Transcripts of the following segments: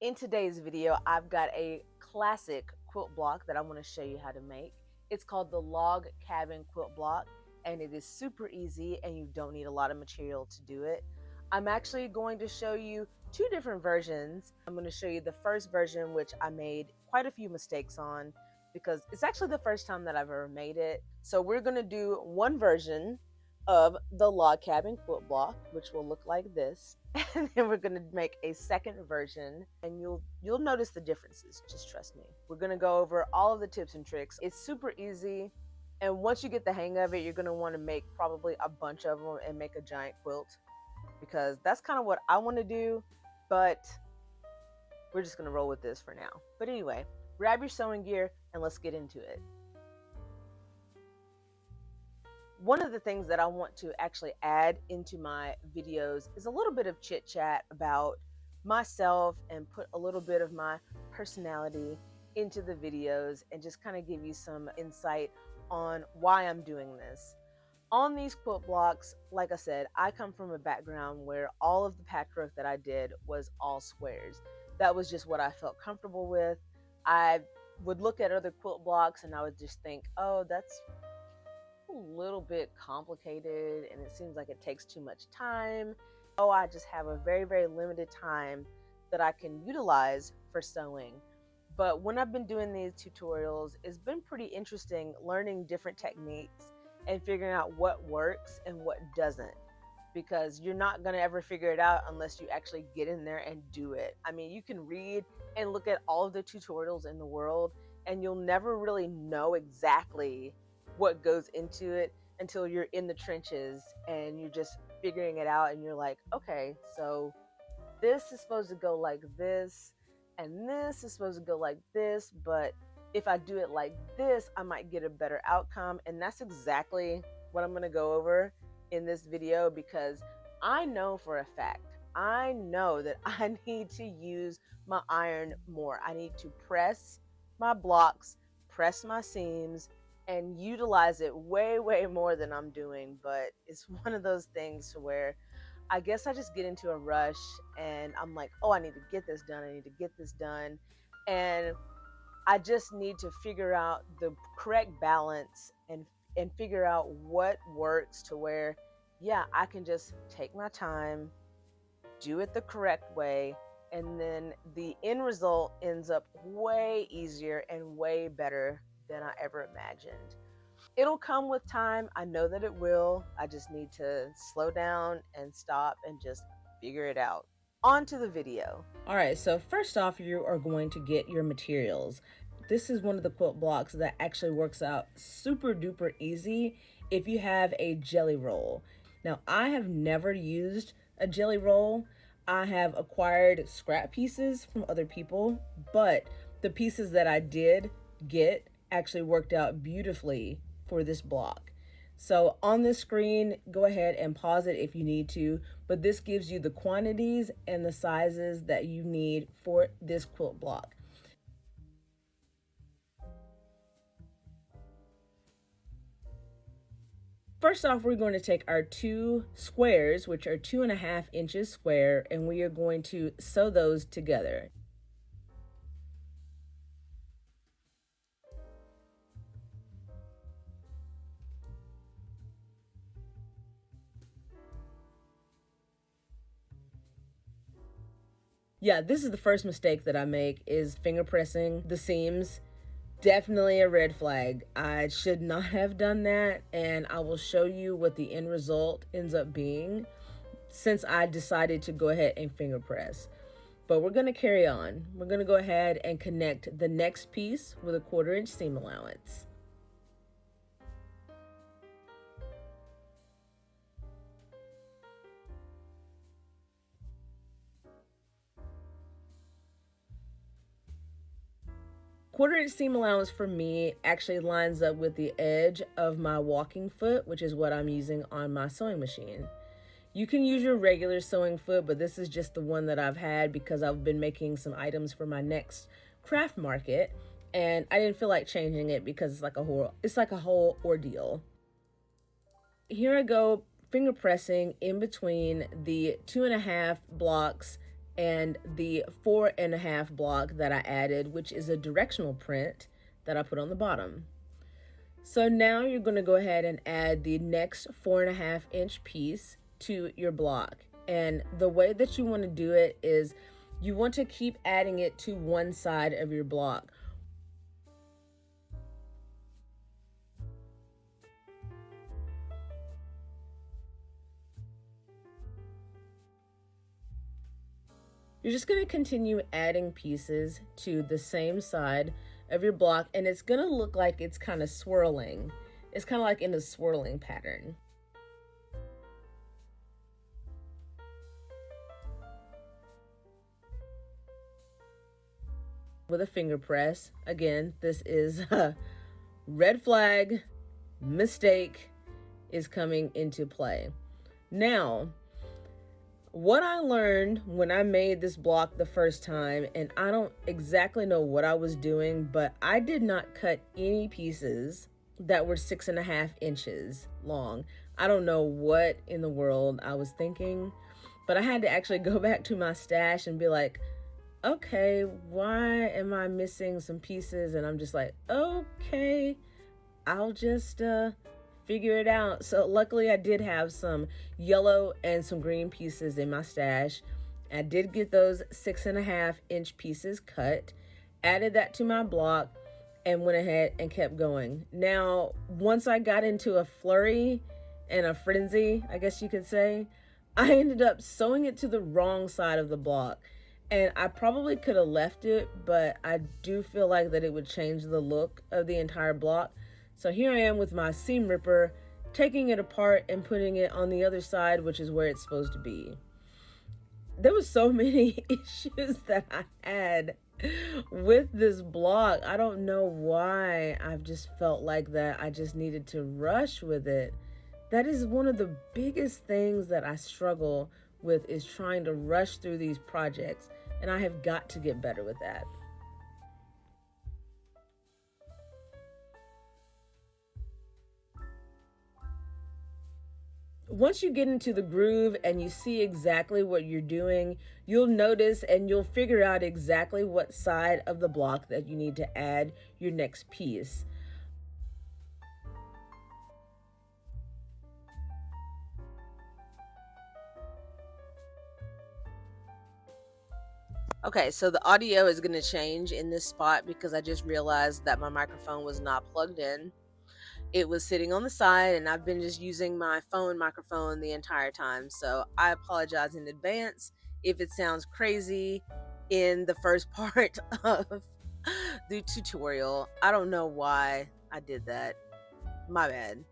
In today's video, I've got a classic quilt block that I want to show you how to make. It's called the log cabin quilt block, and it is super easy and you don't need a lot of material to do it. I'm actually going to show you two different versions. I'm going to show you the first version, which I made quite a few mistakes on because it's actually the first time that I've ever made it. So we're going to do one version of the log cabin quilt block, which will look like this. And then we're going to make a second version, and you'll notice the differences. Just trust me. We're going to go over all of the tips and tricks. It's super easy, and once you get the hang of it, you're going to want to make probably a bunch of them and make a giant quilt, because that's kind of what I want to do, but we're just going to roll with this for now. But anyway, grab your sewing gear and let's get into it. One of the things that I want to actually add into my videos is a little bit of chit chat about myself and put a little bit of my personality into the videos and just kind of give you some insight on why I'm doing this. On these quilt blocks, like I said, I come from a background where all of the patchwork that I did was all squares. That was just what I felt comfortable with. I would look at other quilt blocks and I would just think, oh, that's a little bit complicated and it seems like it takes too much time. Oh, I just have a very, very limited time that I can utilize for sewing. But when I've been doing these tutorials, it's been pretty interesting learning different techniques and figuring out what works and what doesn't, because you're not going to ever figure it out unless you actually get in there and do it. I mean, you can read and look at all of the tutorials in the world and you'll never really know exactly what goes into it until you're in the trenches and you're just figuring it out and you're like, okay, so this is supposed to go like this and this is supposed to go like this, but if I do it like this, I might get a better outcome. And that's exactly what I'm going to go over in this video, because I know for a fact, I know that I need to use my iron more. I need to press my blocks, press my seams, and utilize it way, way more than I'm doing. But it's one of those things to where I guess I just get into a rush and I'm like, oh, I need to get this done. I need to get this done. And I just need to figure out the correct balance and figure out what works to where, yeah, I can just take my time, do it the correct way, and then the end result ends up way easier and way better than I ever imagined. It'll come with time. I know that it will. I just need to slow down and stop and just figure it out. On to the video. All right, so first off, you are going to get your materials. This is one of the quilt blocks that actually works out super duper easy if you have a jelly roll. Now, I have never used a jelly roll. I have acquired scrap pieces from other people, but the pieces that I did get actually worked out beautifully for this block. So on the screen, go ahead and pause it if you need to, but this gives you the quantities and the sizes that you need for this quilt block. First off, we're going to take our two squares, which are 2.5 inches square, and we are going to sew those together. Yeah, this is the first mistake that I make, is finger pressing the seams. Definitely a red flag. I should not have done that, and I will show you what the end result ends up being since I decided to go ahead and finger press. But we're going to carry on. We're going to go ahead and connect the next piece with a 1/4 inch seam allowance. Quarter inch seam allowance for me actually lines up with the edge of my walking foot, which is what I'm using on my sewing machine. You can use your regular sewing foot, but this is just the one that I've had because I've been making some items for my next craft market, and I didn't feel like changing it because it's like a whole ordeal. Here I go, finger pressing in between the 2.5 blocks and the 4.5 block that I added, which is a directional print that I put on the bottom. So now you're going to go ahead and add the next 4.5 inch piece to your block. And the way that you want to do it is you want to keep adding it to one side of your block. You're just going to continue adding pieces to the same side of your block, and it's going to look like it's kind of swirling. It's kind of like in a swirling pattern. With a finger press. Again, this is a red flag, mistake is coming into play. Now, what I learned when I made this block the first time, and I don't exactly know what I was doing, but I did not cut any pieces that were 6.5 inches long. I don't know what in the world I was thinking, but I had to actually go back to my stash and be like, okay, why am I missing some pieces? And I'm just like, okay, I'll just figure it out. So luckily I did have some yellow and some green pieces in my stash. I did get those 6.5 inch pieces cut, added that to my block, and went ahead and kept going. Now, once I got into a flurry and a frenzy, I guess you could say, I ended up sewing it to the wrong side of the block. And I probably could have left it, but I do feel like that it would change the look of the entire block. So here I am with my seam ripper, taking it apart and putting it on the other side, which is where it's supposed to be. There was so many issues that I had with this block. I don't know why. I've just felt like that I just needed to rush with it. That is one of the biggest things that I struggle with, is trying to rush through these projects, and I have got to get better with that. Once you get into the groove and you see exactly what you're doing, you'll notice and you'll figure out exactly what side of the block that you need to add your next piece. Okay, so the audio is going to change in this spot because I just realized that my microphone was not plugged in. It was sitting on the side, and I've been just using my phone microphone the entire time. So I apologize in advance if it sounds crazy in the first part of the tutorial. I don't know why I did that. My bad.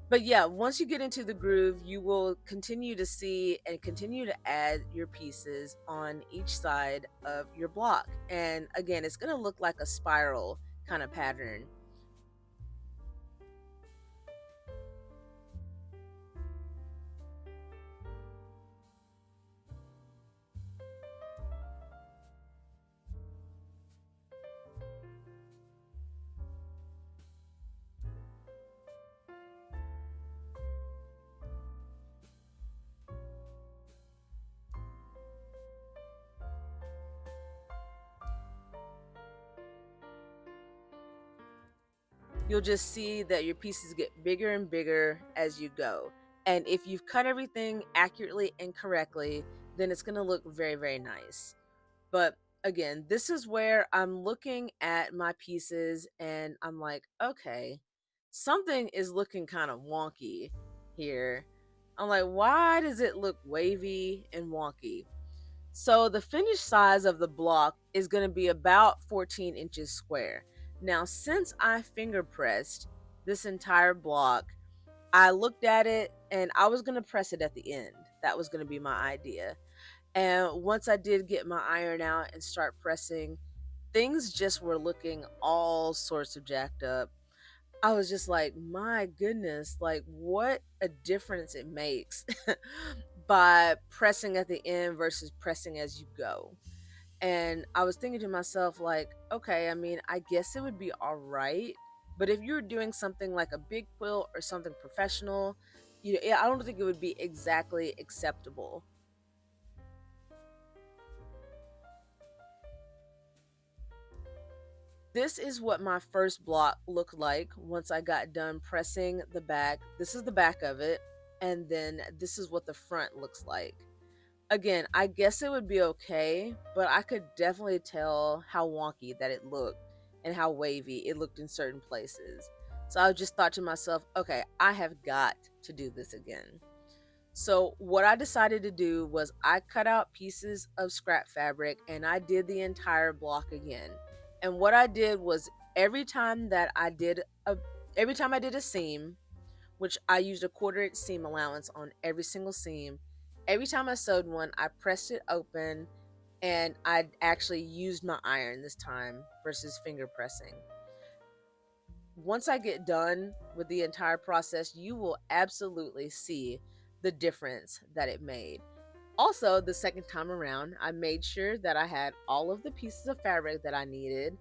But yeah, once you get into the groove, you will continue to see and continue to add your pieces on each side of your block. And again, it's going to look like a spiral kind of pattern. You'll just see that your pieces get bigger and bigger as you go. And if you've cut everything accurately and correctly, then it's going to look very, very nice. But again, this is where I'm looking at my pieces and I'm like, okay, something is looking kind of wonky here. I'm like, why does it look wavy and wonky? So the finished size of the block is going to be about 14 inches square. Now, since I finger pressed this entire block, I looked at it and I was going to press it at the end. That was going to be my idea. And once I did get my iron out and start pressing, things just were looking all sorts of jacked up. I was just like, my goodness, like what a difference it makes by pressing at the end versus pressing as you go. And I was thinking to myself, like, okay, I mean, I guess it would be all right. But if you're doing something like a big quilt or something professional, I don't think it would be exactly acceptable. This is what my first block looked like once I got done pressing the back. This is the back of it, and then this is what the front looks like. Again, I guess it would be okay, but I could definitely tell how wonky that it looked and how wavy it looked in certain places. So I just thought to myself, okay, I have got to do this again. So what I decided to do was I cut out pieces of scrap fabric and I did the entire block again. And what I did was every time I did a seam, which I used a 1/4 inch seam allowance on every single seam. Every time I sewed one, I pressed it open and I actually used my iron this time versus finger pressing. Once I get done with the entire process, you will absolutely see the difference that it made. Also, the second time around, I made sure that I had all of the pieces of fabric that I needed.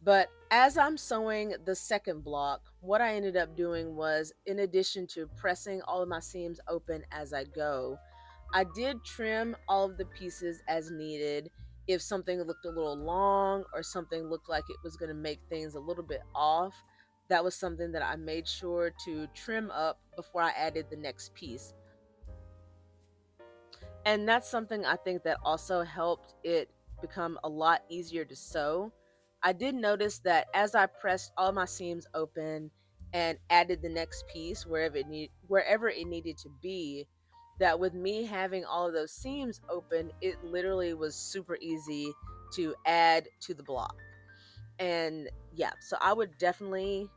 But as I'm sewing the second block, what I ended up doing was, in addition to pressing all of my seams open as I go, I did trim all of the pieces as needed. If something looked a little long or something looked like it was going to make things a little bit off, that was something that I made sure to trim up before I added the next piece. And that's something I think that also helped it become a lot easier to sew. I did notice that as I pressed all my seams open and added the next piece wherever it needed to be, that with me having all of those seams open, it literally was super easy to add to the block. And yeah, so I would definitely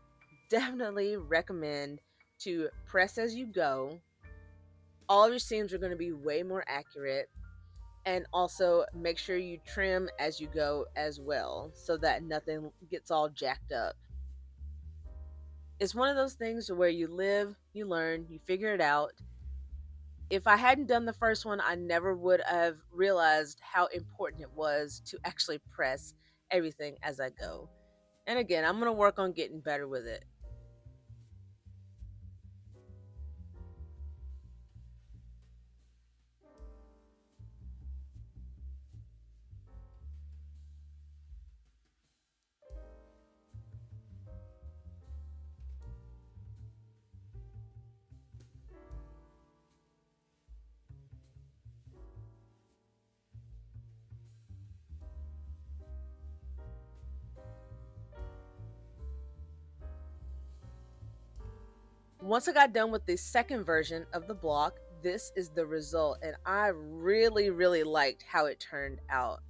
recommend to press as you go. All of your seams are going to be way more accurate, and also make sure you trim as you go as well so that nothing gets all jacked up. It's one of those things where you live, you learn, you figure it out. If I hadn't done the first one, I never would have realized how important it was to actually press everything as I go. And again, I'm going to work on getting better with it. Once I got done with the second version of the block, this is the result, and I really liked how it turned out.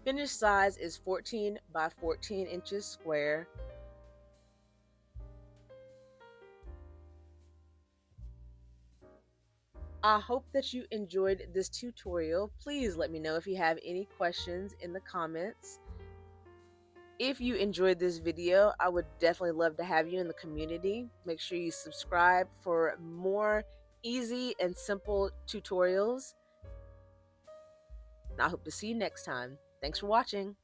Finished size is 14 by 14 inches square. I hope that you enjoyed this tutorial. Please let me know if you have any questions in the comments. If you enjoyed this video, I would definitely love to have you in the community. Make sure you subscribe for more easy and simple tutorials. And I hope to see you next time. Thanks for watching.